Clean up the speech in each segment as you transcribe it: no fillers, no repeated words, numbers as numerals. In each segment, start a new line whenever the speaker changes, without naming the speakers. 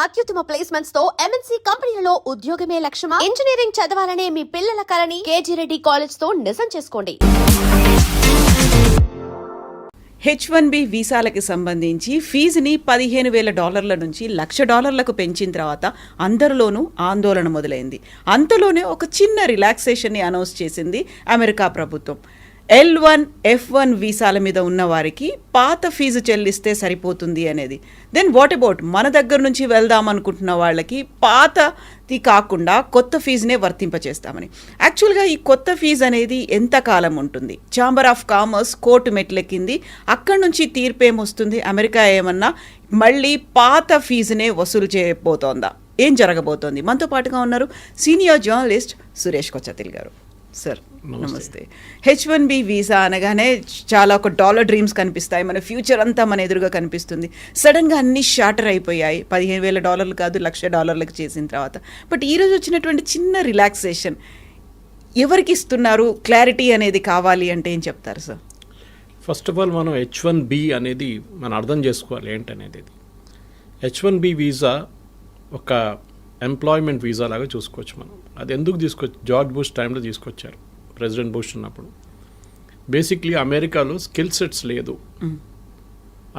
అత్యుత్తమ ప్లేస్మెంట్స్ తో ఎంఎన్సీ కంపెనీలలో ఉద్యోగమే లక్ష్యమా? ఇంజనీరింగ్ చదవాలనే మీ పిల్లల కలని కేజీ రెడ్డి కాలేజ్ తో నిజం చేసుకోండి.
H1B వీసాలకి సంబంధించి ఫీజుని $15,000 నుంచి $1,00,000 పెంచిన తర్వాత అందరిలోనూ ఆందోళన మొదలైంది. అంతలోనే ఒక చిన్న రిలాక్సేషన్ని అనౌన్స్ చేసింది అమెరికా ప్రభుత్వం. L1, F1 వీసాల మీద ఉన్న వారికి పాత ఫీజు చెల్లిస్తే సరిపోతుంది అనేది. దెన్ వాట్ అబౌట్ మన దగ్గర నుంచి వెళ్దాం అనుకుంటున్న వాళ్ళకి పాతది కాకుండా కొత్త ఫీజునే వర్తింపచేస్తామని. యాక్చువల్గా ఈ కొత్త ఫీజు అనేది ఎంతకాలం ఉంటుంది? ఛాంబర్ ఆఫ్ కామర్స్ కోర్టు మెట్లెక్కింది. అక్కడి నుంచి తీర్పు ఏమొస్తుంది? అమెరికా ఏమన్నా మళ్ళీ పాత ఫీజునే వసూలు చేయబోతోందా? ఏం జరగబోతోంది? మనతో పాటుగా ఉన్నారు సీనియర్ జర్నలిస్ట్ సురేష్ కొచ్చతిల్ గారు. సార్ నమస్తే. H1B వీసా అనగానే చాలా ఒక $1 డ్రీమ్స్ కనిపిస్తాయి, మన ఫ్యూచర్ అంతా మన ఎదురుగా కనిపిస్తుంది. సడన్గా అన్ని షాటర్ అయిపోయాయి. $15,000 కాదు $1,00,000 చేసిన తర్వాత. బట్ ఈరోజు వచ్చినటువంటి చిన్న రిలాక్సేషన్ ఎవరికి ఇస్తున్నారు? క్లారిటీ అనేది కావాలి అంటే ఏం చెప్తారు సార్?
ఫస్ట్ ఆఫ్ ఆల్ మనం H1B అనేది మనం అర్థం చేసుకోవాలి ఏంటనేది. H1B వీసా ఒక ఎంప్లాయ్మెంట్ వీసా లాగా చూసుకోవచ్చు మనం. అది ఎందుకు జార్జ్ బుష్ టైంలో తీసుకొచ్చారు, ప్రెసిడెంట్ బుష్ ఉన్నప్పుడు. బేసిక్లీ అమెరికాలో స్కిల్ సెట్స్ లేదు.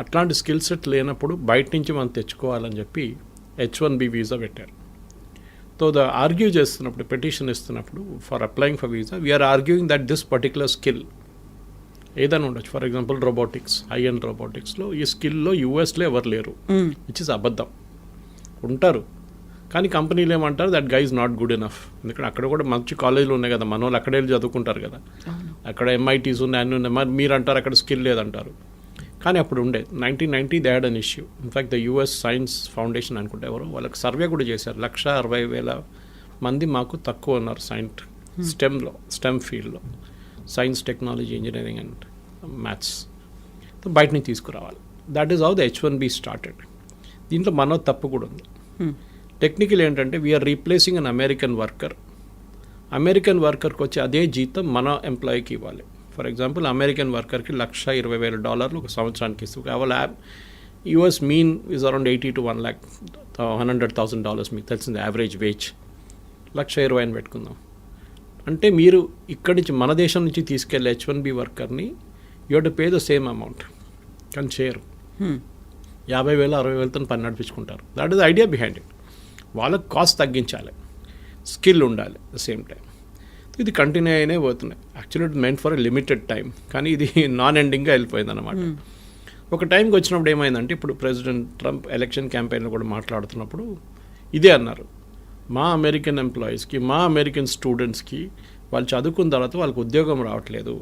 అట్లాంటి స్కిల్ సెట్ లేనప్పుడు బయట నుంచి మనం తెచ్చుకోవాలని చెప్పి H1B వీసా పెట్టారు. సో ఆర్గ్యూ చేస్తున్నప్పుడు, పెటిషన్ ఇస్తున్నప్పుడు for applying for visa we are arguing that this particular skill ఏదైనా ఉండొచ్చు. For example robotics, high end రోబోటిక్స్లో ఈ స్కిల్లో యూఎస్లో ఎవరు లేరు, విచ్ ఇస్ అబద్ధం. ఉంటారు కానీ కంపెనీలు ఏమంటారు that guy is not good enough. ఎందుకంటే అక్కడ కూడా మంచి కాలేజీలు ఉన్నాయి కదా, మన వాళ్ళు అక్కడే వెళ్ళి చదువుకుంటారు కదా. అక్కడ MITs ఉన్నాయి, అన్నీ ఉన్నాయి. మరి మీరు అంటారు అక్కడ స్కిల్ లేదంటారు. కానీ అప్పుడు ఉండే 1990 they had an issue. In fact the US science foundation అనుకుంటే ఎవరు వాళ్ళకి సర్వే కూడా చేశారు. 160,000 మంది మాకు తక్కువ ఉన్నారు స్టెమ్ ఫీల్డ్లో, science, technology, engineering and maths. బయట నుంచి తీసుకురావాలి. That is how the H1B started. దీంట్లో మనో తప్పు కూడా ఉంది. టెక్నికల్ ఏంటంటే వీఆర్ రీప్లేసింగ్ అన్ అమెరికన్ వర్కర్కి వచ్చి అదే జీతం మన ఎంప్లాయీకి ఇవ్వాలి. ఫర్ ఎగ్జాంపుల్ అమెరికన్ వర్కర్కి $120,000 ఒక సంవత్సరానికి ఇస్తూ కావాలి. US mean is around $80,000 to $100,000 మీకు తెలిసింది యావరేజ్ వేజ్. 120,000 పెట్టుకుందాం. అంటే మీరు ఇక్కడి నుంచి మన దేశం నుంచి తీసుకెళ్ళే H1B వర్కర్ని you have to pay the same amount. కానీ చేయరు. 50,000 60,000తో పని నడిపించుకుంటారు. That is the idea behind it. వాళ్ళకి కాస్ట్ తగ్గించాలి, స్కిల్ ఉండాలి ద సేమ్ టైం. ఇది కంటిన్యూ అయినే పోతున్నాయి. Actually it meant for a limited time, కానీ ఇది నాన్ ఎండింగ్గా వెళ్ళిపోయింది అనమాట. ఒక టైంకి వచ్చినప్పుడు ఏమైందంటే ఇప్పుడు ప్రెసిడెంట్ ట్రంప్ ఎలక్షన్ క్యాంపెయిన్లో కూడా మాట్లాడుతున్నప్పుడు ఇదే అన్నారు, మా అమెరికన్ ఎంప్లాయీస్కి, మా అమెరికన్ స్టూడెంట్స్కి వాళ్ళు చదువుకున్న తర్వాత వాళ్ళకి ఉద్యోగం రావట్లేదు,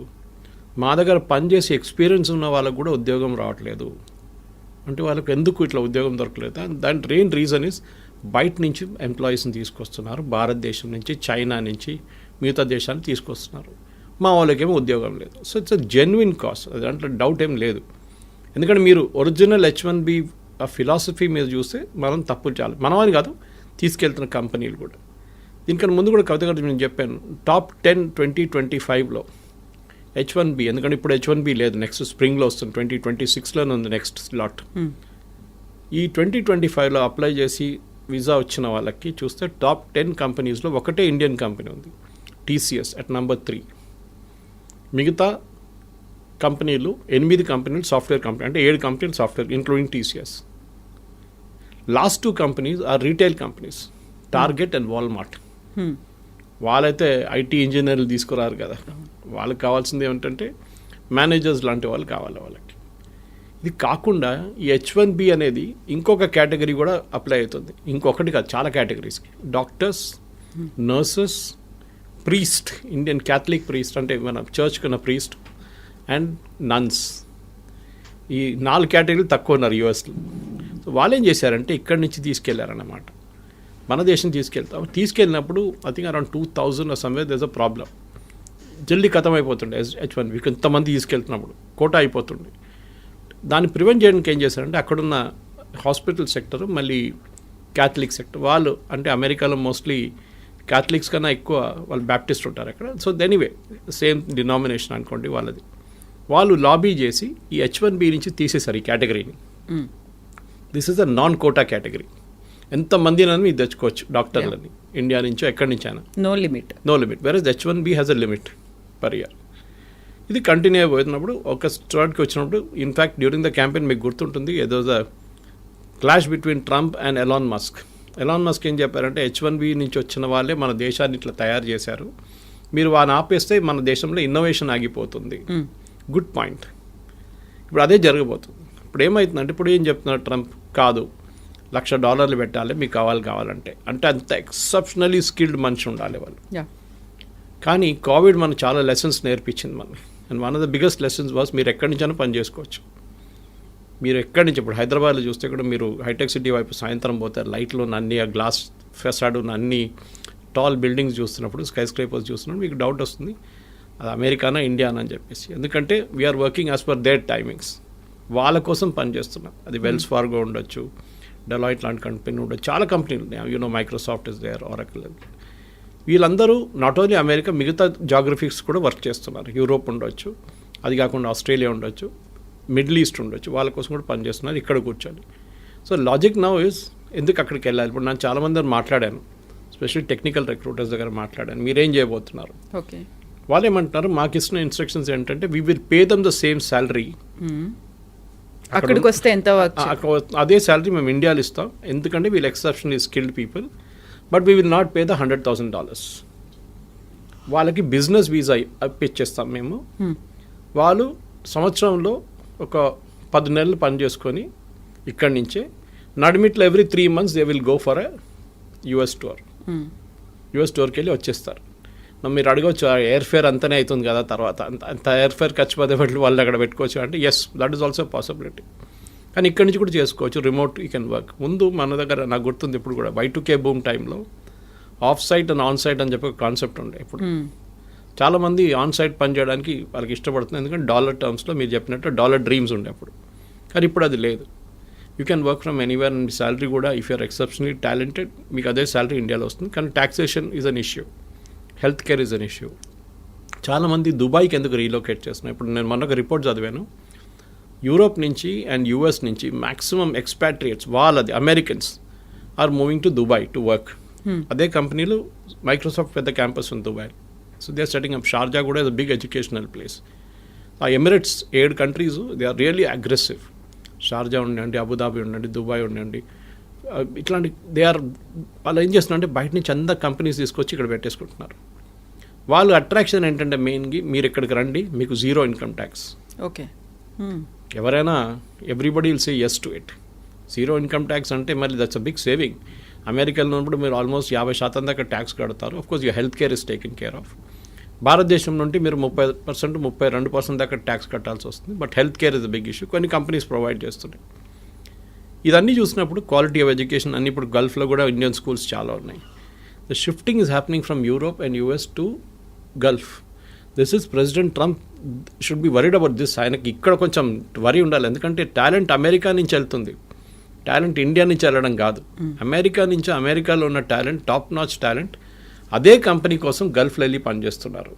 మా దగ్గర పనిచేసే ఎక్స్పీరియన్స్ ఉన్న వాళ్ళకు కూడా ఉద్యోగం రావట్లేదు. అంటే వాళ్ళకి ఎందుకు ఇట్లా ఉద్యోగం దొరకలేదు? దాని మెయిన్ రీజన్ ఇస్ బయట నుంచి ఎంప్లాయీస్ని తీసుకొస్తున్నారు, భారతదేశం నుంచి, చైనా నుంచి, మిగతా దేశాన్ని తీసుకొస్తున్నారు. మా వాళ్ళకేమో ఉద్యోగం లేదు. So it's a genuine cost, దాంట్లో డౌట్ ఏం లేదు. ఎందుకంటే మీరు ఒరిజినల్ H1B ఫిలాసఫీ మీద చూస్తే మనం తప్పులు చాలా మనమని కాదు, తీసుకెళ్తున్న కంపెనీలు కూడా. దీనికన్నా ముందు కూడా కవిత గారు నేను చెప్పాను, టాప్ 10 2025లో H1B, ఎందుకంటే ఇప్పుడు H1B లేదు, నెక్స్ట్ స్ప్రింగ్లో వస్తుంది, 2026లోనే ఉంది నెక్స్ట్ స్లాట్. ఈ 2025లో అప్లై చేసి వీసా వచ్చిన వాళ్ళకి చూస్తే టాప్ 10 కంపెనీస్లో ఒకటే ఇండియన్ కంపెనీ ఉంది, TCS అట్ నెంబర్ 3. మిగతా కంపెనీలు 8 కంపెనీలు సాఫ్ట్వేర్ కంపెనీ, అంటే 7 కంపెనీలు software including TCS. Last 2 companies are retail companies, Target and Walmart. వాళ్ళైతే IT ఇంజనీర్లు తీసుకురారు కదా, వాళ్ళకి కావాల్సింది ఏమిటంటే మేనేజర్స్ లాంటి వాళ్ళు కావాలి వాళ్ళకి. ఇది కాకుండా ఈ H1B అనేది ఇంకొక కేటగిరీ కూడా అప్లై అవుతుంది. ఇంకొకటి కాదు, చాలా కేటగిరీస్కి. Doctors, nurses, priest, Indian Catholic priest అంటే మన చర్చ్కి ఉన్న ప్రీస్ట్, అండ్ నన్స్. ఈ 4 కేటగిరీలు తక్కువ ఉన్నారు USలో. సో వాళ్ళు ఏం చేశారంటే ఇక్కడి నుంచి తీసుకెళ్లారన్నమాట, మన దేశం తీసుకెళ్ళినప్పుడు I think around 2,000 somewhere there is a problem. జల్దీ ఖతం అయిపోతుండే H1B ఇంతమంది తీసుకెళ్తున్నప్పుడు, కోటా అయిపోతుండే. దాన్ని ప్రివెంట్ చేయడానికి ఏం చేశారంటే అక్కడున్న హాస్పిటల్ సెక్టర్, మళ్ళీ క్యాథలిక్ సెక్టర్, వాళ్ళు అంటే అమెరికాలో మోస్ట్లీ క్యాథలిక్స్ కన్నా ఎక్కువ వాళ్ళు బ్యాప్టిస్ట్ ఉంటారు అక్కడ. సో ఎనీవే సేమ్ డినామినేషన్ అనుకోండి వాళ్ళది. వాళ్ళు లాబీ చేసి ఈ H1B నుంచి తీసేశారు ఈ కేటగిరీని. This is a non quota category. ఎంతమందినని మీరు తెచ్చుకోవచ్చు డాక్టర్లని, ఇండియా నుంచో ఎక్కడి నుంచైనా,
no limit.
No limit. Versus H1B has a limit per year. ఇది కంటిన్యూ అయిపోతున్నప్పుడు ఒక స్టార్ట్కి వచ్చినప్పుడు, ఇన్ఫ్యాక్ట్ డ్యూరింగ్ ద క్యాంపెయిన్ మీకు గుర్తుంటుంది, ఏదో the clash between Trump and Elon Musk. Elon Musk ఏం చెప్పారంటే, H1B నుంచి వచ్చిన వాళ్ళే మన దేశాన్ని ఇట్లా తయారు చేశారు, మీరు వాడిని ఆపేస్తే మన దేశంలో ఇన్నోవేషన్ ఆగిపోతుంది. Good point. ఇప్పుడు అదే జరగబోతుంది. ఇప్పుడు ఏమవుతుందంటే, ఇప్పుడు ఏం చెప్తున్నారు ట్రంప్, కాదు $1,00,000 పెట్టాలి మీకు కావాలంటే, అంటే అంత ఎక్సెప్షనలీ స్కిల్డ్ మనిషి ఉండాలి వాళ్ళు. కానీ కోవిడ్ మనకు చాలా లెసన్స్ నేర్పించింది మనకి. And one of the biggest lessons was, మీరు ఎక్కడి నుంచైనా పని చేసుకోవచ్చు. మీరు ఎక్కడి నుంచి, ఇప్పుడు హైదరాబాద్లో చూస్తే కూడా మీరు హైటెక్ సిటీ వైపు సాయంత్రం పోతారు, లైట్లు ఉన్న అన్ని, ఆ గ్లాస్ ఫెసాడ్ ఉన్న అన్ని టాల్ బిల్డింగ్స్ చూస్తున్నప్పుడు, స్కై స్క్రేపర్స్ చూస్తున్నప్పుడు మీకు డౌట్ వస్తుంది, అది అమెరికానా ఇండియానా అని చెప్పేసి. ఎందుకంటే we're working as per their timings. వాళ్ళ కోసం పనిచేస్తున్నాం. అది వెల్స్ ఫార్గో ఉండొచ్చు, డెలాయిట్ లాంటి కంపెనీ ఉండొచ్చు, చాలా కంపెనీలు ఉన్నాయి, మైక్రోసాఫ్ట్ ఇస్ దేర్, ఆరకిల్. వీళ్ళందరూ నాట్ ఓన్లీ అమెరికా, మిగతా జాగ్రఫిక్స్ కూడా వర్క్ చేస్తున్నారు. యూరోప్ ఉండొచ్చు, అది కాకుండా ఆస్ట్రేలియా ఉండొచ్చు, మిడిల్ ఈస్ట్ ఉండొచ్చు, వాళ్ళ కోసం కూడా పనిచేస్తున్నారు ఇక్కడ కూర్చొని. సో లాజిక్ నౌ ఇస్, ఎందుకు అక్కడికి వెళ్ళాలి? ఇప్పుడు నేను చాలామంది మాట్లాడాను, స్పెషల్లీ టెక్నికల్ రిక్రూటర్స్ దగ్గర మాట్లాడాను, మీరేం చేయబోతున్నారు?
ఓకే.
వాళ్ళు ఏమంటున్నారు, మాకు ఇస్తున్న ఇన్స్ట్రక్షన్స్ ఏంటంటే, we will pay them the same salary.
అక్కడికి వస్తే ఎంత
అదే శాలరీ మేము ఇండియాలో ఇస్తాం, ఎందుకంటే వీళ్ళు exceptionally skilled people, but we will not pay the $100,000. వాళ్ళకి బిజినెస్ వీసా ఇప్పించేస్తాం మేము. వాళ్ళు సంవత్సరంలో ఒక 10 నెలలు పని చేసుకొని ఇక్కడి నుంచే నడిమిట్లో every 3 months they will go for a US tour. US టూర్కి వెళ్ళి వచ్చేస్తారు. మీరు అడగవచ్చు, ఎయిర్ ఫేర్ అంతనే అవుతుంది కదా, తర్వాత అంత ఎయిర్ ఫేర్ ఖర్చు పదే బట్టి వాళ్ళు అక్కడ పెట్టుకోవచ్చు అంటే, yes, that is also possibility. కానీ ఇక్కడి నుంచి కూడా చేసుకోవచ్చు, రిమోట్ యూ కెన్ వర్క్. ముందు మన దగ్గర నాకు గుర్తుంది, ఇప్పుడు కూడా Y2K బూమ్ టైంలో off site and on site అని చెప్పి ఒక కాన్సెప్ట్ ఉండే. ఇప్పుడు చాలామంది ఆన్ సైట్ పని చేయడానికి వాళ్ళకి ఇష్టపడుతుంది, ఎందుకంటే డాలర్ టర్మ్స్లో మీరు చెప్పినట్టు డాలర్ డ్రీమ్స్ ఉండే అప్పుడు. కానీ ఇప్పుడు అది లేదు. You can work from anywhere, and salary కూడా ఇఫ్ యూఆర్ ఎక్సెప్షనలీ టాలెంటెడ్ మీకు అదే శాలరీ ఇండియాలో వస్తుంది. కానీ taxation is an issue, health care is an issue. చాలామంది దుబాయ్కి ఎందుకు రీలొకేట్ చేస్తున్నాయి? ఇప్పుడు నేను మొన్న ఒక రిపోర్ట్ చదివాను, యూరోప్ నుంచి అండ్ US నుంచి మ్యాక్సిమం ఎక్స్పాట్రియేట్స్, వాళ్ళది Americans are moving to Dubai to work. అదే కంపెనీలు, మైక్రోసాఫ్ట్ పెద్ద క్యాంపస్ ఉంది Dubai. So they are setting up. Sharjah కూడా is a big educational place. ఆ Emirates 7 countries they are really aggressive. Sharjah ఉండండి, Abu Dhabi ఉండండి, Dubai ఉండండి, ఇట్లాంటి వాళ్ళు ఏం చేస్తున్నారంటే బయట నుంచి అందరు కంపెనీస్ తీసుకొచ్చి ఇక్కడ పెట్టేసుకుంటున్నారు. వాళ్ళు అట్రాక్షన్ ఏంటంటే మెయిన్గా, మీరు ఇక్కడికి రండి, మీకు 0 ఇన్కమ్ ట్యాక్స్.
ఓకే.
ఎవరైనా everybody will say yes to it. 0 income tax అంటే మళ్ళీ దట్స్ అ బిగ్ సేవింగ్. అమెరికాలో ఉన్నప్పుడు మీరు ఆల్మోస్ట్ 50% దాకా ట్యాక్స్ కడతారు. Of course you health care is taken care of. భారతదేశం నుండి మీరు 30%, 32% దాకా ట్యాక్స్ కట్టాల్సి వస్తుంది. But health care is a big issue. కొన్ని కంపెనీస్ ప్రొవైడ్ చేస్తున్నాయి. ఇదన్నీ చూసినప్పుడు క్వాలిటీ ఆఫ్ ఎడ్యుకేషన్ అన్ని, ఇప్పుడు గల్ఫ్లో కూడా ఇండియన్ స్కూల్స్ చాలా ఉన్నాయి. The shifting is happening from Europe and US to Gulf. This is president Trump should be worried about this. ఆయనకి ఇక్కడ కొంచెం వరీ ఉండాలి, ఎందుకంటే టాలెంట్ అమెరికా నుంచి వెళ్తుంది, టాలెంట్ ఇండియా నుంచి వెళ్ళడం కాదు. అమెరికా నుంచి, అమెరికాలో ఉన్న టాలెంట్, టాప్ నాచ్ టాలెంట్ అదే కంపెనీ కోసం గల్ఫ్లో వెళ్ళి పనిచేస్తున్నారు.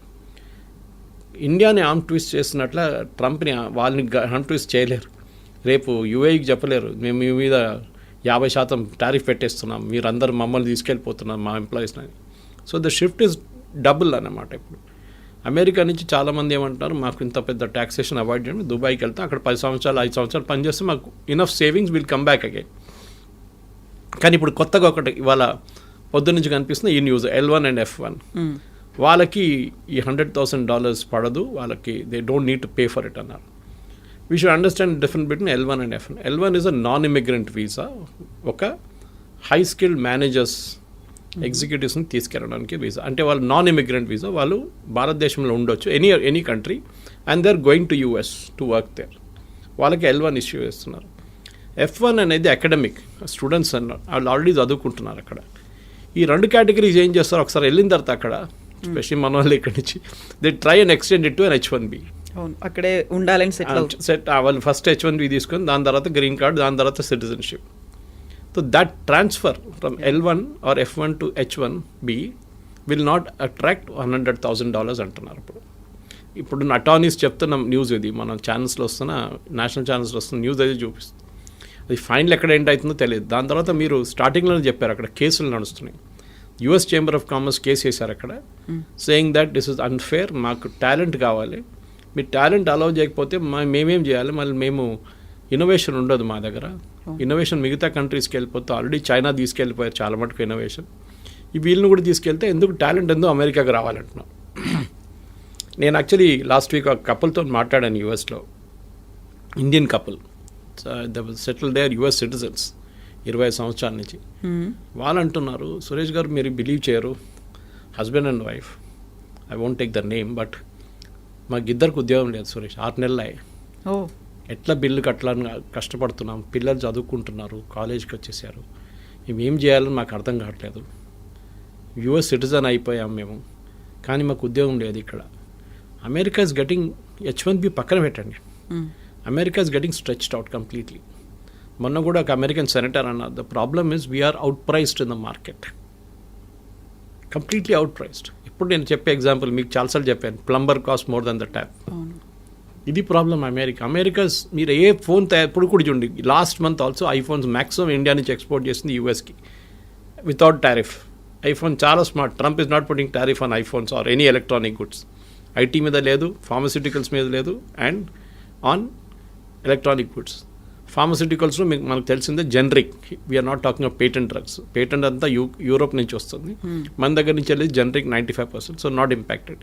ఇండియాని ఆర్మ్ ట్విస్ట్ చేసినట్ల ట్రంప్ని వాళ్ళని ఆర్మ్ ట్విస్ట్ చేయలేరు. రేపు UAEకి చెప్పలేరు, మేము మీ మీద 50% టారిఫ్ పెట్టేస్తున్నాం, మీరు అందరు మమ్మల్ని తీసుకెళ్ళిపోతున్నారు మా ఎంప్లాయీస్ని. So the shift is double అన్నమాట. ఇప్పుడు అమెరికా నుంచి చాలామంది ఏమంటారు, మాకు ఇంత పెద్ద ట్యాక్సేషన్ అవాయిడ్ చేయండి, దుబాయ్కి వెళ్తాం, అక్కడ 10 సంవత్సరాలు 5 సంవత్సరాలు పనిచేస్తే మాకు enough savings will come back again. కానీ ఇప్పుడు కొత్తగా ఒకటి ఇవాళ పొద్దు నుంచి కనిపిస్తుంది ఈ న్యూస్, L1 అండ్ F1. వాళ్ళకి ఈ $100,000 పడదు, వాళ్ళకి they don't need to pay for it అన్నారు. We should understand difference between L1 and F1. L1 is a non immigrant visa, ఒక హై స్కిల్డ్ మేనేజర్స్, ఎగ్జిక్యూటివ్స్ని తీసుకెళ్ళడానికి వీసా. అంటే వాళ్ళు నాన్ ఇమిగ్రెంట్ వీసా, వాళ్ళు భారతదేశంలో ఉండొచ్చు, any country, and they are going to US to work there. వాళ్ళకి L1 issue చేస్తున్నారు. F1 అనేది అకాడమిక్ స్టూడెంట్స్ అన్నారు, వాళ్ళు ఆల్రెడీ చదువుకుంటున్నారు అక్కడ. ఈ 2 కేటగిరీస్ ఏం చేస్తారు, ఒకసారి వెళ్ళిన తర్వాత అక్కడ, స్పెషల్లీ మన వాళ్ళు ఇక్కడి నుంచి, they try and extend it to an H1B.
అక్కడే ఉండాలని
సెట్ వాళ్ళు ఫస్ట్ H1B తీసుకొని, దాని తర్వాత గ్రీన్ కార్డ్, దాని తర్వాత citizenship. So that transfer from L1 or F1 to H1B will not attract $100,000 అంటున్నారు. ఇప్పుడు అటార్నీస్ చెప్తున్న న్యూస్ ఇది, మన ఛానల్స్లో వస్తున్న, నేషనల్ ఛానల్స్లో వస్తున్న న్యూస్ అయితే చూపిస్తుంది. అది ఫైనల్ ఎక్కడ ఎండ్ అవుతుందో తెలియదు. దాని తర్వాత మీరు స్టార్టింగ్లోనే చెప్పారు అక్కడ కేసులు నడుస్తున్నాయి. US chamber of commerce case వేశారు అక్కడ, saying that this is unfair, మాకు టాలెంట్ కావాలి, మీ టాలెంట్ అలౌ చేయకపోతే మేమేం చేయాలి, మళ్ళీ మేము ఇన్నోవేషన్ ఉండదు మా దగ్గర. ఇన్నోవేషన్ మిగతా కంట్రీస్కి వెళ్ళిపోతే ఆల్రెడీ చైనా తీసుకెళ్ళిపోయారు చాలా మటుకు ఇన్నోవేషన్, ఈ వీళ్ళని కూడా తీసుకెళ్తే ఎందుకు టాలెంట్ ఎందుకు అమెరికాకి రావాలంటున్నాం. నేను యాక్చువల్లీ లాస్ట్ వీక్ ఒక కపుల్తో మాట్లాడాను యూఎస్లో, Indian couple, settle there US citizens 20 సంవత్సరాల నుంచి. వాళ్ళు అంటున్నారు, సురేష్ గారు మీరు బిలీవ్ చేయరు, husband and wife, I won't take the name, but మాకు ఇద్దరికి ఉద్యోగం లేదు సురేష్, 6 నెలలు అయ్యాయి, ఎట్లా బిల్లు కట్టాలని కష్టపడుతున్నాం, పిల్లలు చదువుకుంటున్నారు, కాలేజ్కి వచ్చేసారు, మేమేం చేయాలని మాకు అర్థం కావట్లేదు, యుఎస్ సిటిజన్ అయిపోయాం మేము, కానీ మాకు ఉద్యోగం లేదు ఇక్కడ. అమెరికా ఇస్ గెటింగ్ H1B పక్కన పెట్టండి, America is getting stretched out completely. మొన్న కూడా ఒక అమెరికన్ సెనేటర్ అన్నారు, the problem is we're outpriced in the market, completely outpriced. ఇప్పుడు నేను చెప్పే ఎగ్జాంపుల్ మీకు చాలాసార్లు చెప్పాను, plumber cost more than the tap. ఇది ప్రాబ్లం అమెరికా. మీరు ఏ ఫోన్ ఇప్పుడు కూడా చూడండి, last month also iPhones maximum India నుంచి ఎక్స్పోర్ట్ చేసింది యూఎస్కి వితౌట్ టారిఫ్. ఐఫోన్ చాలా smart, Trump is not putting tariff on iPhones or any electronic goods. IT మీద లేదు, ఫార్మస్యూటికల్స్ మీద లేదు, అండ్ ఆన్ ఎలక్ట్రానిక్ గుడ్స్. ఫార్మస్యూటికల్స్లో మనకు తెలిసిందే generic, we're not talking of patent drugs, patent అంతా యూరోప్ నుంచి వస్తుంది, మన దగ్గర నుంచి వెళ్ళి జనరిక్ 95%, సో నాట్ ఇంపాక్టెడ్.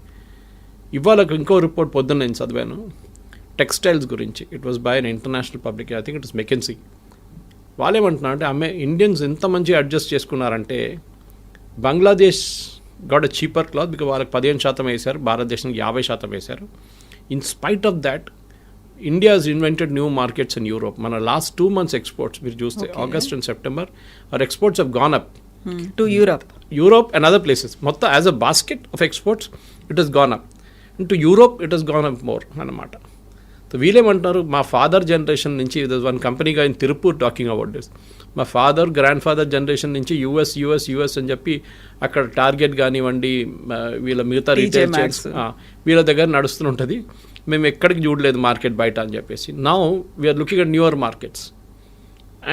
ఇవాళ ఇంకో రిపోర్ట్ పొద్దున్న నేను చదివాను టెక్స్టైల్స్ గురించి, it was by an international public, I think it is McKinsey. వాళ్ళు ఏమంటున్నారు అంటే ఇండియన్స్ ఎంత మంచిగా అడ్జస్ట్ చేసుకున్నారంటే, Bangladesh got a cheaper cloth because వాళ్ళకి 15% వేశారు, భారతదేశానికి 50% వేశారు. In spite of that India has invented new markets in Europe. మన లాస్ట్ 2 months ఎక్స్పోర్ట్స్ మీరు చూస్తే August and September our exports have gone up
to Europe
and other places. మొత్తం as a basket of exports it has gone up, to Europe it has gone up more అన్నమాట. So వీళ్ళేమంటున్నారు, మా father generation నుంచి, there one కంపెనీగా in Tiruppur talking about this, మా father grand father generation నుంచి US అని చెప్పి అక్కడ టార్గెట్ కానివ్వండి, వీళ్ళ మిగతా రీటైల్ చైన్స్ వీళ్ళ దగ్గర నడుస్తుంటుంది, మేము ఎక్కడికి చూడలేదు మార్కెట్ బయట అని చెప్పేసి. Now we're looking at newer markets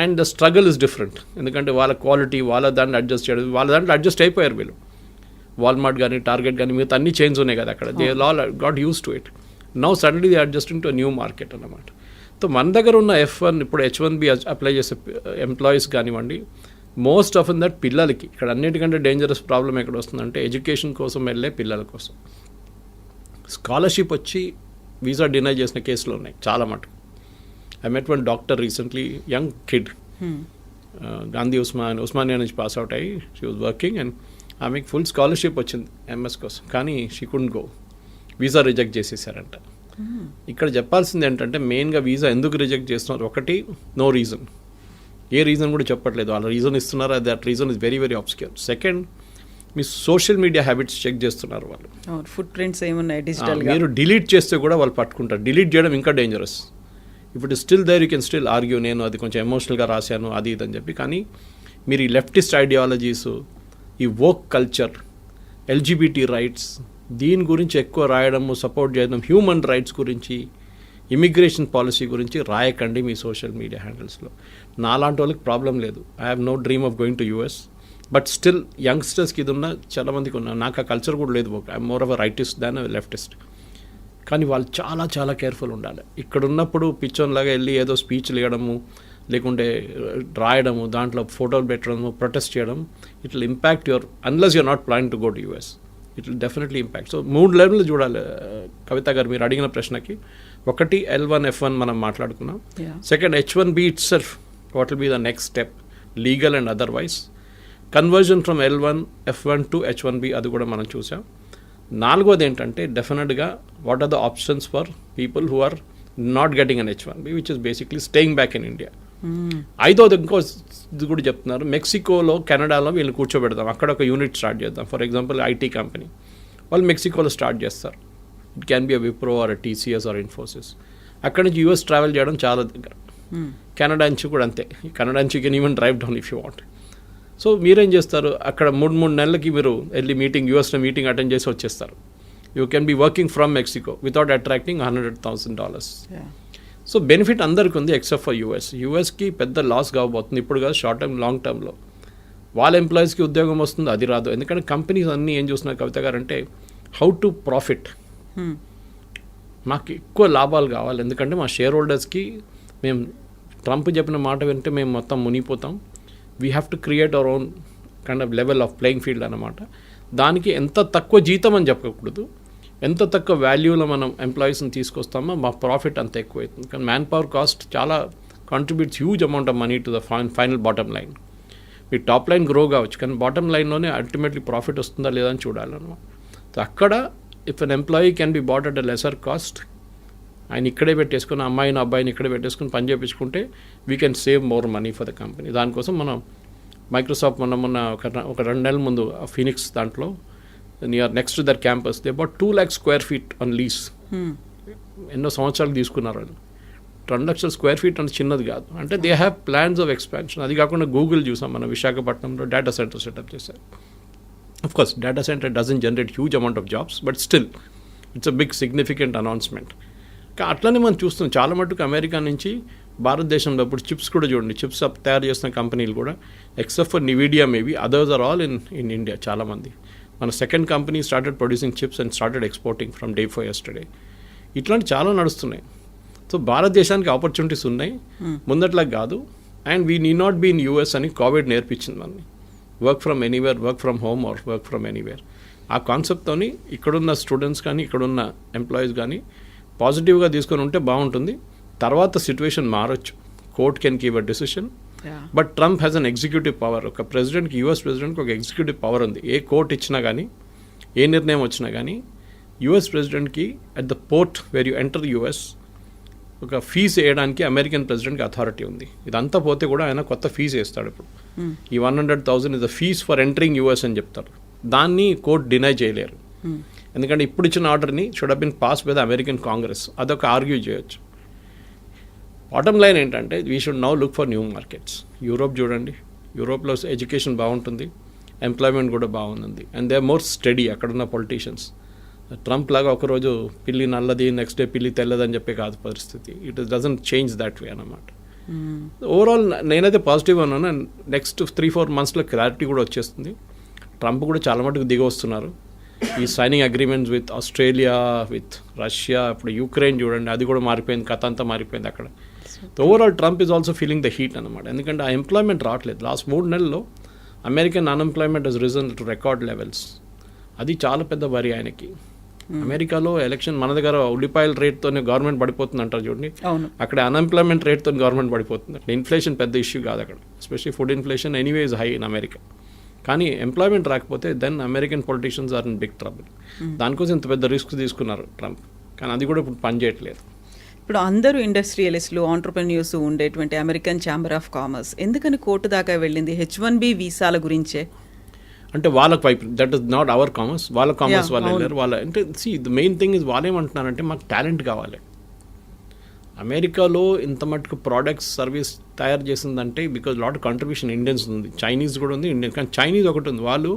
and the struggle is different. ఎందుకంటే వాళ్ళ క్వాలిటీ, వాళ్ళ దాంట్లో అడ్జస్ట్ చేయడం, వాళ్ళ దాంట్లో అడ్జస్ట్ అయిపోయారు వీళ్ళు. వాల్మార్ట్ కానీ టార్గెట్ కానీ మిగతా అన్ని చైన్స్ ఉన్నాయి కదా అక్కడ, they all got use to it. Now suddenly they adjusting to new market అన్నమాట. సో మన దగ్గర ఉన్న F1 ఇప్పుడు H1B అప్లై చేసే ఎంప్లాయీస్ కానివ్వండి, మోస్ట్ ఆఫ్ దట్ పిల్లలకి, ఇక్కడ అన్నిటికంటే డేంజరస్ ప్రాబ్లం ఎక్కడ వస్తుందంటే ఎడ్యుకేషన్ కోసం వెళ్ళే పిల్లల కోసం స్కాలర్షిప్ వచ్చి వీసా డినై చేసిన కేసులు ఉన్నాయి చాలా మటుకు. I met one doctor recently, young kid, Gandhi Osmania నుంచి పాస్ అవుట్ అయ్యి షీ వాజ్ వర్కింగ్ అండ్ ఆమెకి ఫుల్ స్కాలర్షిప్ వచ్చింది MS కోసం, కానీ she couldn't go, visa reject చేసేసారంట. ఇక్కడ చెప్పాల్సింది ఏంటంటే మెయిన్గా వీసా ఎందుకు రిజెక్ట్ చేస్తున్నారు, ఒకటి నో రీజన్, ఏ రీజన్ కూడా చెప్పట్లేదు, వాళ్ళ రీజన్ ఇస్తున్నారు, that reason is very very obscure. Second, మీ సోషల్ మీడియా హ్యాబిట్స్ చెక్ చేస్తున్నారు వాళ్ళు,
ఫుట్ ప్రింట్స్ ఏమున్నాయి డిజిటల్,
మీరు డిలీట్ చేస్తే కూడా వాళ్ళు పట్టుకుంటారు. డిలీట్ చేయడం ఇంకా dangerous. If it is still there you can still argue, నేను అది కొంచెం ఎమోషనల్గా రాశాను అది ఇది అని చెప్పి, కానీ మీరు ఈ లెఫ్టిస్ట్ ఐడియాలజీస్, ఈ వోక్ కల్చర్, LGBT రైట్స్, దీని గురించి ఎక్కువ రాయడము, సపోర్ట్ చేయడం, హ్యూమన్ రైట్స్ గురించి, ఇమిగ్రేషన్ పాలసీ గురించి రాయకండి మీ సోషల్ మీడియా హ్యాండిల్స్లో. నాలాంటి వాళ్ళకి ప్రాబ్లం లేదు, I have no dream of going to US, but still యంగ్స్టర్స్కి ఇది ఉన్న చాలామందికి ఉన్నా, నాకు ఆ కల్చర్ కూడా లేదు, I'm more of a rightist than leftist. కానీ వాళ్ళు చాలా చాలా కేర్ఫుల్ ఉండాలి. ఇక్కడ ఉన్నప్పుడు పిచ్చోన్లాగా వెళ్ళి ఏదో స్పీచ్లు ఇవ్వడము, లేకుంటే రాయడము, దాంట్లో ఫోటోలు పెట్టడము, ప్రొటెస్ట్ చేయడం, it will impact your, unless you're not plan to go to US, it will definitely impact. So 3 లెవెల్లు చూడాలి కవిత గారు మీరు అడిగిన ప్రశ్నకి. ఒకటి L1 F1 మనం మాట్లాడుకున్నాం. Second, H1B itself, what will be the next step, legal and otherwise. Conversion from L1 F1 to H1B, అది కూడా మనం చూసాం. 4వది ఏంటంటే డెఫినెట్గా what are the options for people who are not getting an H1B, which is basically staying back in India. 5వది ఇంకో ఇది కూడా చెప్తున్నారు, మెక్సికోలో, కెనడాలో వీళ్ళు కూర్చోబెడదాం, అక్కడ ఒక యూనిట్ స్టార్ట్ చేద్దాం. ఫర్ ఎగ్జాంపుల్ IT కంపెనీ వాళ్ళు మెక్సికోలో స్టార్ట్ చేస్తారు, it can be a Wipro or TCS or Infosys. అక్కడి నుంచి US ట్రావెల్ చేయడం చాలా దగ్గర. కెనడా నుంచి కూడా అంతే, కెనడా నుంచి can even drive down if you want. So మీరేం చేస్తారు, అక్కడ 3 నెలలకి మీరు వెళ్ళి USలో మీటింగ్ అటెండ్ చేసి వచ్చేస్తారు. You can be working from Mexico without attracting $100,000. So benefit అందరికీ ఉంది ఎక్సెప్ట్ ఫర్ యూఎస్కి పెద్ద లాస్ కాబోతుంది ఇప్పుడు కాదు, షార్ట్ టర్మ్ లాంగ్ టర్మ్లో వాళ్ళ ఎంప్లాయీస్కి ఉద్యోగం వస్తుంది, అది రాదు. ఎందుకంటే కంపెనీస్ అన్నీ ఏం చూస్తున్నారు కవిత గారు అంటే హౌ టు ప్రాఫిట్, మాకు ఎక్కువ లాభాలు కావాలి. ఎందుకంటే మా షేర్ హోల్డర్స్కి మేము ట్రంప్ చెప్పిన మాట వింటే మేము మొత్తం మునిగిపోతాం. We have to create our own kind of level of playing field అనమాట. దానికి ఎంత తక్కువ జీతం అని చెప్పకూడదు, ఎంత తక్కువ వాల్యూలో మనం ఎంప్లాయీస్ని తీసుకొస్తామో మా ప్రాఫిట్ అంత ఎక్కువ అవుతుంది. కానీ మ్యాన్ పవర్ కాస్ట్ చాలా contributes huge amount of money to the final bottom line. మీ టాప్ లైన్ గ్రో కావచ్చు కానీ బాటమ్ లైన్లోనే అల్టిమేట్లీ ప్రాఫిట్ వస్తుందా లేదా అని చూడాలన్నమాట. సో అక్కడ if an employee can be bought at a lesser cost, ఆయన ఇక్కడే పెట్టేసుకుని అమ్మాయిని అబ్బాయిని ఇక్కడే పెట్టేసుకుని పని చేయించుకుంటే we can save more money for the company. దానికోసం మనం మైక్రోసాఫ్ట్ మొన్న ఒక 2 నెలల ముందు ఫీనిక్స్ దాంట్లో near next to their campus they about 2 lakh square feet on lease. ఎన్నో సంవత్సరాలు తీసుకున్నారు వాళ్ళు. 2 లక్షల స్క్వేర్ ఫీట్ అంటే చిన్నది కాదు. అంటే they have plans of expansion. అది కాకుండా గూగుల్ చూసాం మనం విశాఖపట్నంలో డేటా సెంటర్ సెటప్ చేశారు. Of course data centre doesn't generate huge amount of jobs, but still it's a big significant announcement. అట్లనే మనం చూస్తున్నాం చాలా మటుకు అమెరికా నుంచి భారతదేశంలో ఇప్పుడు చిప్స్ కూడా చూడండి, చిప్స్ తయారు చేస్తున్న కంపెనీలు కూడా except for Nvidia maybe others are all in India. చాలామంది మన second company started producing chips and started exporting from day for yesterday. ఇట్లాంటి చాలా నడుస్తున్నాయి. సో భారతదేశానికి ఆపర్చునిటీస్ ఉన్నాయి, ముందట్లా కాదు. And we need not be in US అని కోవిడ్ నేర్పించింది మనని. Work from anywhere, work from home or work from anywhere. ఆ కాన్సెప్ట్తోని ఇక్కడున్న స్టూడెంట్స్ కానీ ఇక్కడున్న ఎంప్లాయీస్ కానీ పాజిటివ్గా తీసుకొని ఉంటే బాగుంటుంది. తర్వాత సిచ్యువేషన్ మారచ్చు, court can give a decision. But Trump has an executive power. ఒక ప్రెసిడెంట్కి, యూఎస్ ప్రెసిడెంట్కి ఒక ఎగ్జిక్యూటివ్ పవర్ ఉంది. ఏ కోర్ట్ ఇచ్చినా కానీ, ఏ నిర్ణయం వచ్చినా కానీ యూఎస్ ప్రెసిడెంట్కి at the port where you enter US ఒక ఫీజు వేయడానికి అమెరికన్ ప్రెసిడెంట్కి అథారిటీ ఉంది. ఇదంతా పోతే కూడా ఆయన కొత్త ఫీజు వేస్తాడు. ఇప్పుడు ఈ 100,000 is the fees for entering US అని చెప్తారు. దాన్ని కోర్ట్ డినై చేయలేరు. ఎందుకంటే ఇప్పుడు ఇచ్చిన ఆర్డర్ని should have been passed by the American Congress. అదొక ఆర్గ్యూ చేయొచ్చు. బాటమ్ లైన్ ఏంటంటే we should now look for new markets. Europe చూడండి, యూరోప్లో ఎడ్యుకేషన్ బాగుంటుంది, ఎంప్లాయ్మెంట్ కూడా బాగుంది, and they are more steady అక్కడున్న పొలిటీషియన్స్. ట్రంప్ లాగా ఒకరోజు పిల్లి నల్లది, నెక్స్ట్ డే పిల్లి తెల్లదని చెప్పే కాదు పరిస్థితి. It doesn't change that way అన్నమాట. ఓవరాల్ నేనైతే పాజిటివ్గా ఉన్నాను. నెక్స్ట్ 3-4 monthsలో క్లారిటీ కూడా వచ్చేస్తుంది. ట్రంప్ కూడా చాలా మటుకు దిగి వస్తున్నారు. ఈ signing agreements with Australia, with Russia, ఇప్పుడు యూక్రెయిన్ చూడండి, అది కూడా మారిపోయింది, కథ అంతా మారిపోయింది అక్కడ. Overall Trump is also feeling the heat అనమాట. ఎందుకంటే ఆ ఎంప్లాయ్మెంట్ రావట్లేదు. లాస్ట్ 3 నెలల్లో American unemployment has risen to record levels. అది చాలా పెద్ద వరి ఆయనకి. అమెరికాలో ఎలక్షన్ మన దగ్గర ఉల్లిపాయల రేట్తోనే గవర్నమెంట్ పడిపోతుంది అంటారు చూడండి, అక్కడ అన్ఎంప్లాయ్మెంట్ రేట్తో గవర్నమెంట్ పడిపోతుంది. అక్కడ ఇన్ఫ్లేషన్ పెద్ద ఇష్యూ కాదు అక్కడ, especially food inflation anyway is high in America. కానీ ఎంప్లాయ్మెంట్ రాకపోతే then American politicians are in big trouble. దానికోసం ఇంత పెద్ద రిస్క్ తీసుకున్నారు ట్రంప్, కానీ అది కూడా ఇప్పుడు పనిచేయట్లేదు.
ఇప్పుడు అందరూ ఇండస్ట్రియలిస్టులు, ఆంటర్ప్రెన్యూర్స్ ఉండేటువంటి అమెరికన్ ఛాంబర్ ఆఫ్ కామర్స్ ఎందుకని కోర్టు దాకా వెళ్ళింది? H1B వీసాల గురించే.
అంటే వాళ్ళకి వైపు that is not our commerce, వాళ్ళ కామర్స్ వాళ్ళు వెళ్ళారు. వాళ్ళ అంటే ద మెయిన్ థింగ్ ఇస్ వాళ్ళు ఏమంటున్నారంటే మాకు టాలెంట్ కావాలి. అమెరికాలో ఇంత మటుకు ప్రోడక్ట్స్ సర్వీస్ తయారు చేసిందంటే బికాజ్ లాట్ కంట్రిబ్యూషన్ ఇండియన్స్ ఉంది, చైనీస్ కూడా ఉంది, ఇండియన్. కానీ చైనీస్ ఒకటి ఉంది, వాళ్ళు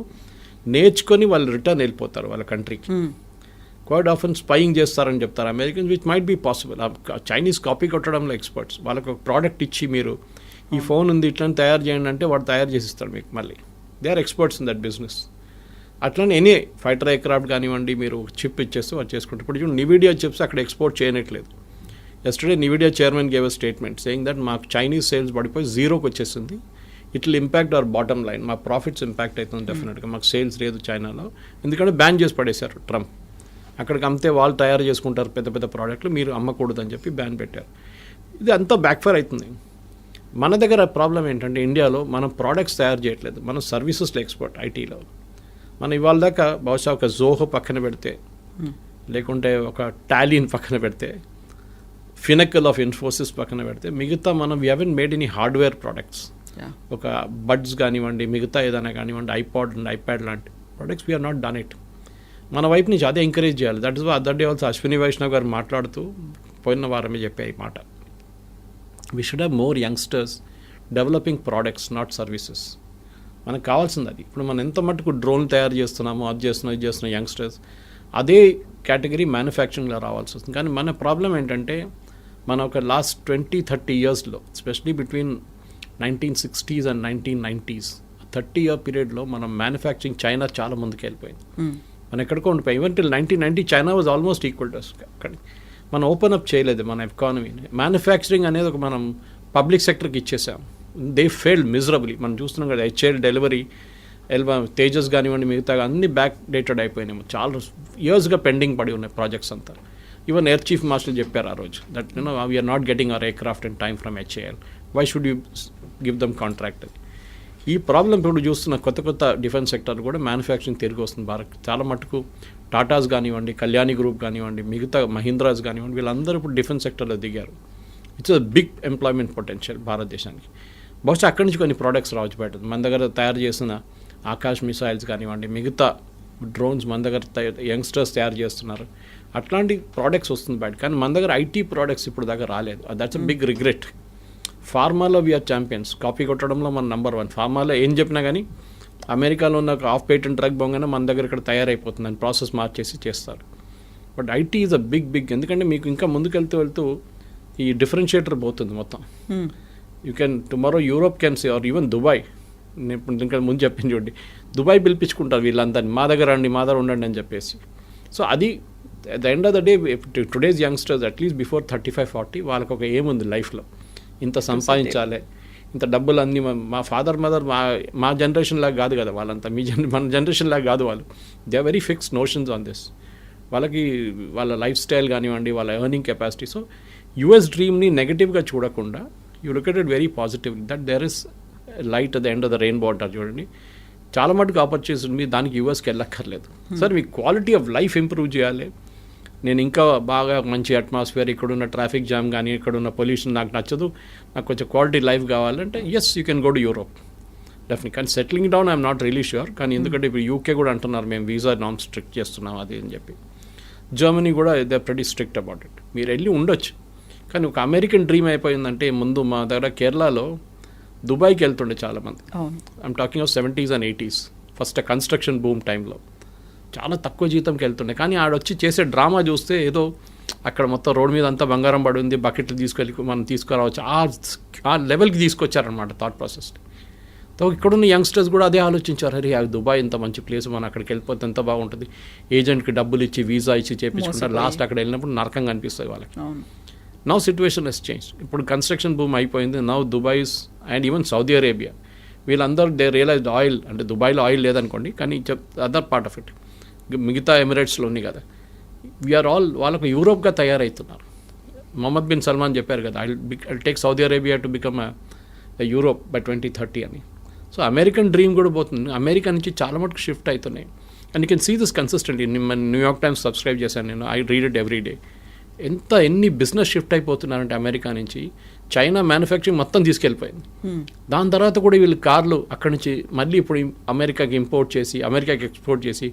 నేర్చుకొని వాళ్ళు రిటర్న్ వెళ్ళిపోతారు వాళ్ళ కంట్రీకి. క్వైట్ ఆఫెన్ స్పైయింగ్ చేస్తారని చెప్తారు Americans, which might be possible. Chinese copy కొట్టడంలో ఎక్స్పర్ట్స్. వాళ్ళకి ఒక ప్రోడక్ట్ ఇచ్చి మీరు ఈ ఫోన్ ఉంది ఇట్లా తయారు చేయండి అంటే వాడు తయారు చేసిస్తారు మీకు. మళ్ళీ they are experts in that business. అట్లనే ఎనీ ఫైటర్ ఎయిర్క్రాఫ్ట్ కానివ్వండి, మీరు చిప్ ఇచ్చేస్తే వాళ్ళు చేసుకుంటారు. ఇప్పుడు చూడండి నివిడియా చిప్స్ అక్కడ ఎక్స్పోర్ట్ చేయనట్లేదు. Yesterday Nvidia chairman gave a statement saying that మాకు చైనీస్ సేల్స్ పడిపోయి 0కి వచ్చేసింది. It will impact our bottom line, మా ప్రాఫిట్స్ ఇంపాక్ట్ అవుతుంది డెఫినెట్గా. మాకు సేల్స్ లేదు చైనాలో, ఎందుకంటే బ్యాన్ చేసి పడేశారు ట్రంప్. అక్కడికి అమ్మితే వాళ్ళు తయారు చేసుకుంటారు పెద్ద పెద్ద ప్రోడక్ట్లు, మీరు అమ్మకూడదు అని చెప్పి బ్యాన్ పెట్టారు. ఇది అంతా బ్యాక్ఫైర్ అవుతుంది. మన దగ్గర ప్రాబ్లం ఏంటంటే ఇండియాలో మనం ప్రోడక్ట్స్ తయారు చేయట్లేదు, మనం సర్వీసెస్లో ఎక్స్పర్ట్. ఐటీలో మనం ఇవాళ దాకా బహుశా ఒక జోహో పక్కన పెడితే, లేకుంటే ఒక టాలీని పక్కన పెడితే, ఫినకల్ ఆఫ్ ఇన్ఫోసిస్ పక్కన పెడితే, మిగతా మనం we haven't made any hardware products. ఒక బడ్స్ కానివ్వండి, మిగతా ఏదైనా కానివ్వండి, ఐప్యాడ్ లాంటి products we are not done it. మన వైపు నుంచి అదే ఎంకరేజ్ చేయాలి. That is other day also Ashwini Vaishnaw garu మాట్లాడుతూ పోయిన వారమే చెప్పే ఈ మాట. We should have more youngsters developing products, not services. మనకు కావాల్సింది అది. ఇప్పుడు మనం ఎంత మటుకు డ్రోన్ తయారు చేస్తున్నామో, అది చేస్తున్నాం, ఇది చేస్తున్నాం, యంగ్స్టర్స్ అదే కేటగిరీ మ్యానుఫ్యాక్చరింగ్లో రావాల్సి వస్తుంది. కానీ మన ప్రాబ్లం ఏంటంటే మన ఒక లాస్ట్ 20-30 ఇయర్స్లో especially between 1960s and 1990s 30-year పీరియడ్లో మనం మ్యానుఫ్యాక్చరింగ్ చైనా చాలా ముందుకు వెళ్ళిపోయింది. మనం ఎక్కడికో ఉండిపోయి even till 1990 China was almost equal to అక్కడ. మనం ఓపెన్ అప్ చేయలేదు మన ఎకానమీని. మ్యానుఫ్యాక్చరింగ్ అనేది ఒక మనం పబ్లిక్ సెక్టర్కి ఇచ్చేసాం. They failed miserably. మనం చూస్తున్నాం కదా, హెచ్ఏఎల్ డెలివరీ, తేజస్ కానివ్వండి, మిగతా అన్ని బ్యాక్ డేటెడ్ అయిపోయినాయి. చాలా ఇయర్స్గా పెండింగ్ పడి ఉన్నాయి ప్రాజెక్ట్స్ అంతా. ఈవెన్ ఎయిర్ చీఫ్ మాస్టర్ చెప్పారు ఆ రోజు that we are not getting our aircraft in time from HAL, why should you give them contract. ఈ ప్రాబ్లం ఇప్పుడు చూస్తున్న కొత్త డిఫెన్స్ సెక్టర్ కూడా మ్యానుఫ్యాక్చరింగ్ తిరిగి వస్తుంది భారత్. చాలా మటుకు టాటాస్ కానివ్వండి, కళ్యాణి గ్రూప్ కానివ్వండి, మిగతా మహీంద్రాస్ కానివ్వండి, వీళ్ళందరూ ఇప్పుడు డిఫెన్స్ సెక్టర్లో దిగారు. It's a big employment potential భారతదేశానికి. బహుశా అక్కడి నుంచి కొన్ని ప్రోడక్ట్స్ రావచ్చు బయట. మన దగ్గర తయారు చేసిన ఆకాశ్ మిసైల్స్ కానివ్వండి, మిగతా డ్రోన్స్ మన దగ్గర యంగ్స్టర్స్ తయారు చేస్తున్నారు. అట్లాంటి ప్రోడక్ట్స్ వస్తుంది బయట. కానీ మన దగ్గర ఐటీ ప్రోడక్ట్స్ ఇప్పుడు దాకా రాలేదు. That's a big regret. ఫార్మాలో వీఆర్ ఛాంపియన్స్. కాపీ కొట్టడంలో మన నెంబర్ 1. ఫార్మాలో ఏం చెప్పినా కానీ అమెరికాలో ఉన్న ఆఫ్ పేటెంట్ డ్రగ్ బొంగనే మన దగ్గర ఇక్కడ తయారైపోతుంది అని ప్రాసెస్ మార్చేసి చేస్తారు. But IT is a big ఎందుకంటే మీకు ఇంకా ముందుకు వెళ్తూ ఈ డిఫరెన్షియేటర్ పోతుంది మొత్తం. You can tomorrow Europe can say or even Dubai. నేను ఇప్పుడు ఇంకా ముందు చెప్పింది చూడండి, దుబాయ్ పిలిపించుకుంటారు వీళ్ళందరినీ, మా దగ్గర ఉండండి అని చెప్పేసి. సో అది at the end of the day today's youngsters at least before 35-40 వాళ్ళకి ఒక ఏం ఉంది లైఫ్లో, ఇంత సంపాదించాలి, ఇంత డబ్బులు అన్నీ. మా ఫాదర్ మదర్ మా జనరేషన్ లాగా కాదు కదా వాళ్ళంతా, మన జనరేషన్ లాగా కాదు వాళ్ళు. They are very fixed notions on this. వాళ్ళకి వాళ్ళ లైఫ్ స్టైల్ కానివ్వండి, వాళ్ళ ఎర్నింగ్ కెపాసిటీ. సో యుఎస్ డ్రీమ్ని నెగటివ్గా చూడకుండా you look at it very positively that there is light at the end of the rainbow అంటారు చూడండి. చాలా మటుకు ఆపర్చునిటీస్ ఉంది, దానికి యూఎస్కి వెళ్ళక్కర్లేదు. సార్ మీ క్వాలిటీ ఆఫ్ లైఫ్ ఇంప్రూవ్ చేయాలి, నేను ఇంకా బాగా మంచి అట్మాస్ఫియర్, ఇక్కడున్న ట్రాఫిక్ జామ్ కానీ ఇక్కడున్న పొల్యూషన్ నాకు నచ్చదు, నాకు కొంచెం క్వాలిటీ లైఫ్ కావాలంటే yes you can go to Europe definitely. కానీ settling down I'm not really sure. కానీ ఎందుకంటే ఇప్పుడు యూకే కూడా అంటున్నారు మేము వీసా నామ్ స్ట్రిక్ట్ చేస్తున్నాం అది అని చెప్పి. జర్మనీ కూడా they pretty strict about it. మీరు వెళ్ళి ఉండొచ్చు. కానీ ఒక అమెరికన్ డ్రీమ్ అయిపోయిందంటే ముందు మా దగ్గర కేరళలో దుబాయ్కి వెళ్తుండే చాలామంది. I'm talking of 70s and 80s first construction boom టైంలో చాలా తక్కువ జీతంకి వెళ్తుండే. కానీ ఆడొచ్చి చేసే డ్రామా చూస్తే ఏదో అక్కడ మొత్తం రోడ్ మీద అంతా బంగారం పడి ఉంది, బకెట్లు తీసుకెళ్ళి మనం తీసుకురావచ్చు, ఆ లెవెల్కి తీసుకొచ్చారనమాట థాట్ ప్రాసెస్. సో ఇక్కడున్న యంగ్స్టర్స్ కూడా అదే ఆలోచించారు, అరే దుబాయ్ ఇంత మంచి ప్లేస్, మనం అక్కడికి వెళ్ళిపోతే ఎంత బాగుంటుంది, ఏజెంట్కి డబ్బులు ఇచ్చి వీసా ఇచ్చి చేయించుకుంటారు, లాస్ట్ అక్కడ వెళ్ళినప్పుడు నరకంగా అనిపిస్తుంది వాళ్ళకి. Now situation has change. ఇప్పుడు కన్స్ట్రక్షన్ బూమ్ అయిపోయింది. Now Dubais and even Saudi Arabia వీళ్ళందరూ దే రియలైజ్డ్ ఆయిల్ అంటే దుబాయ్లో ఆయిల్ లేదనుకోండి, కానీ అదర్ పార్ట్ ఆఫ్ ఇట్ మిగతా ఎమిరేట్స్లో ఉంది కదా, వీఆర్ ఆల్ వాళ్ళకు యూరోప్గా తయారవుతున్నారు. మొహమ్మద్ బిన్ సల్మాన్ చెప్పారు కదా, I take Saudi Arabia to become Europe by 2030 అని. సో అమెరికన్ డ్రీమ్ కూడా పోతుంది. అమెరికా నుంచి చాలా మటుకు షిఫ్ట్ అవుతున్నాయి. And you can see this consistently. New York Times subscribe చేశాను నేను, I read it every day. ఎన్ని బిజినెస్ షిఫ్ట్ అయిపోతున్నారంటే అమెరికా నుంచి చైనా మ్యానుఫ్యాక్చరింగ్ మొత్తం తీసుకెళ్ళిపోయింది. దాని తర్వాత కూడా వీళ్ళు కార్లు అక్కడి నుంచి మళ్ళీ ఇప్పుడు అమెరికాకి ఇంపోర్ట్ చేసి అమెరికాకి ఎక్స్పోర్ట్ చేసి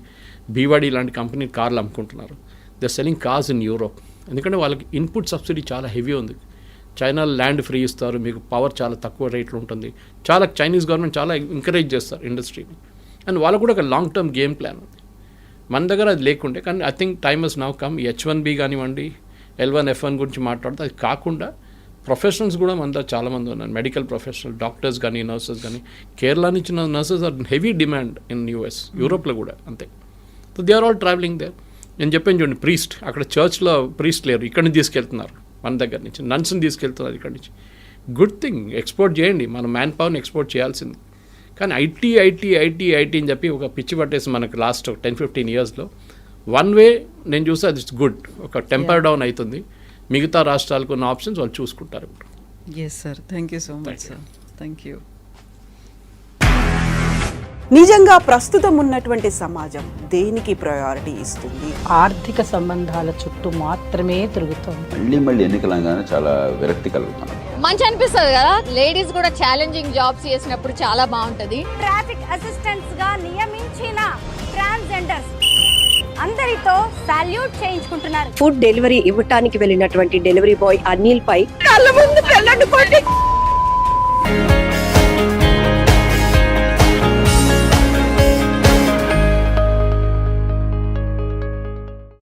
బీవాడీ లాంటి కంపెనీ కార్లు అమ్ముకుంటున్నారు. They are selling cars in Europe. ఎందుకంటే వాళ్ళకి ఇన్పుట్ సబ్సిడీ చాలా హెవీ ఉంది. చైనా ల్యాండ్ ఫ్రీ ఇస్తారు, మీకు పవర్ చాలా తక్కువ రేట్లో ఉంటుంది. చాలా చైనీస్ గవర్నమెంట్ చాలా ఎంకరేజ్ చేస్తారు ఇండస్ట్రీని. అండ్ వాళ్ళకు కూడా ఒక లాంగ్ టర్మ్ గేమ్ ప్లాన్ ఉంది. మన దగ్గర అది లేకుంటే, కానీ I think time has now come. H1B కానివ్వండి, L1, F1 గురించి మాట్లాడితే అది కాకుండా ప్రొఫెషనల్స్ కూడా మన దగ్గర చాలామంది ఉన్నారు. మెడికల్ ప్రొఫెషనల్, డాక్టర్స్ కానీ నర్సెస్ కానీ. కేరళ నుంచి nurses are heavy demand in US, యూరోప్లో కూడా అంతే. So they are all travelling there. నేను చెప్పాను చూడండి, ప్రీస్ట్ అక్కడ చర్చ్లో ప్రీస్ట్ లేరు, ఇక్కడి నుంచి తీసుకెళ్తున్నారు మన దగ్గర నుంచి. నన్స్ని తీసుకెళ్తున్నారు ఇక్కడి నుంచి. గుడ్ థింగ్, ఎక్స్పోర్ట్ చేయండి, మనం మ్యాన్ పవర్ని ఎక్స్పోర్ట్ చేయాల్సింది. కానీ ఐటీ అని చెప్పి ఒక పిచ్చి పట్టేసి మనకు లాస్ట్ 10-15 ఇయర్స్లో వన్ వే నేను చూస్తే అది గుడ్. ఒక టెంపర్ డౌన్ అవుతుంది. మిగతా రాష్ట్రాలకు ఉన్న ఆప్షన్స్ వాళ్ళు చూసుకుంటారు.
Yes sir, thank you so much sir. Thank you.
నిజంగా ప్రస్తుతం ఉన్నటువంటి సమాజం దేనికి ప్రయారిటీ ఇస్తుంది?
ఆర్థిక సంబంధాల చుట్టూ మాత్రమే తిరుగుతోంది.
మళ్ళీ ఎన్నికలంగానే చాలా విరక్తి కలుగుతున్నాం.
మంచి అనిపిస్తుంది కదా, లేడీస్ కూడా ఛాలెంజింగ్ జాబ్స్ చేసినప్పుడు చాలా బాగుంటది.
ట్రాఫిక్ అసిస్టెంట్స్ గా నియమించిన ట్రాన్స్జెండర్స్ అందరితో సాల్యూట్ చేయించుకుంటున్నారు.
ఫుడ్ డెలివరీ ఇవ్వటానికి వెళ్ళినటువంటి డెలివరీ బాయ్ అనిల్ పై కళ్ళ ముందు